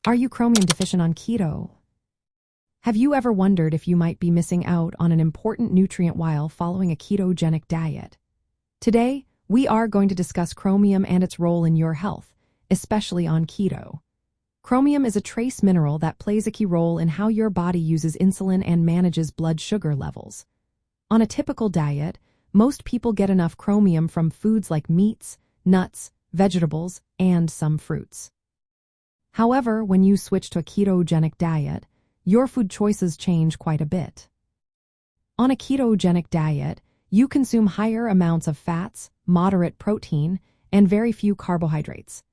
Are you chromium deficient on keto? Have you ever wondered if you might be missing out on an important nutrient while following a ketogenic diet? Today, we are going to discuss chromium and its role in your health, especially on keto. Chromium is a trace mineral that plays a key role in how your body uses insulin and manages blood sugar levels. On a typical diet, most people get enough chromium from foods like meats, nuts, vegetables, and some fruits. However, when you switch to a ketogenic diet, your food choices change quite a bit. On a ketogenic diet, you consume higher amounts of fats, moderate protein, and very few carbohydrates.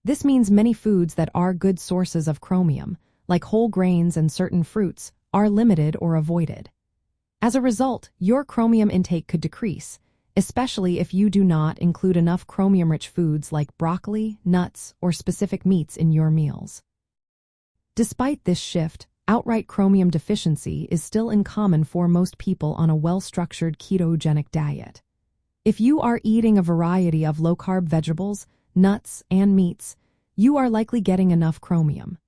This means many foods that are good sources of chromium, like whole grains and certain fruits, are limited or avoided. As a result, your chromium intake could decrease, especially if you do not include enough chromium-rich foods like broccoli, nuts, or specific meats in your meals. Despite this shift, outright chromium deficiency is still uncommon for most people on a well-structured ketogenic diet. If you are eating a variety of low-carb vegetables, nuts, and meats, you are likely getting enough chromium.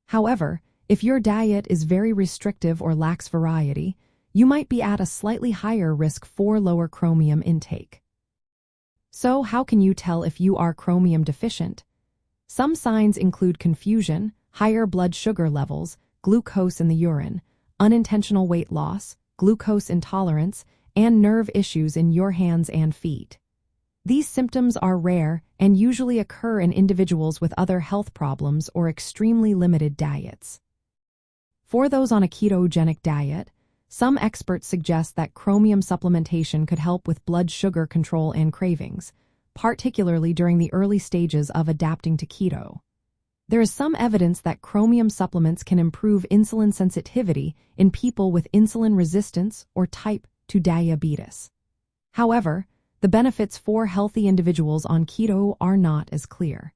However, if your diet is very restrictive or lacks variety, you might be at a slightly higher risk for lower chromium intake. So, how can you tell if you are chromium deficient? Some signs include confusion, higher blood sugar levels, glucose in the urine, unintentional weight loss, glucose intolerance, and nerve issues in your hands and feet. These symptoms are rare and usually occur in individuals with other health problems or extremely limited diets. For those on a ketogenic diet, some experts suggest that chromium supplementation could help with blood sugar control and cravings, particularly during the early stages of adapting to keto. There is some evidence that chromium supplements can improve insulin sensitivity in people with insulin resistance or type 2 diabetes. However, the benefits for healthy individuals on keto are not as clear.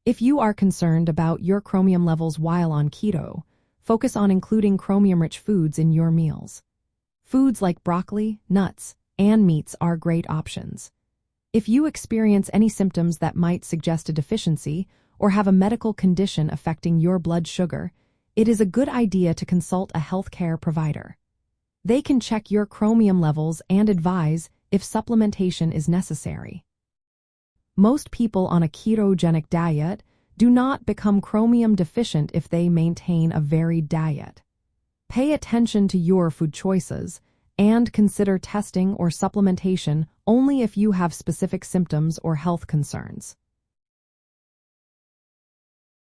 If you are concerned about your chromium levels while on keto, focus on including chromium-rich foods in your meals. Foods like broccoli, nuts, and meats are great options. If you experience any symptoms that might suggest a deficiency or have a medical condition affecting your blood sugar, it is a good idea to consult a healthcare provider. They can check your chromium levels and advise if supplementation is necessary. Most people on a ketogenic diet do not become chromium deficient if they maintain a varied diet. Pay attention to your food choices and consider testing or supplementation only if you have specific symptoms or health concerns.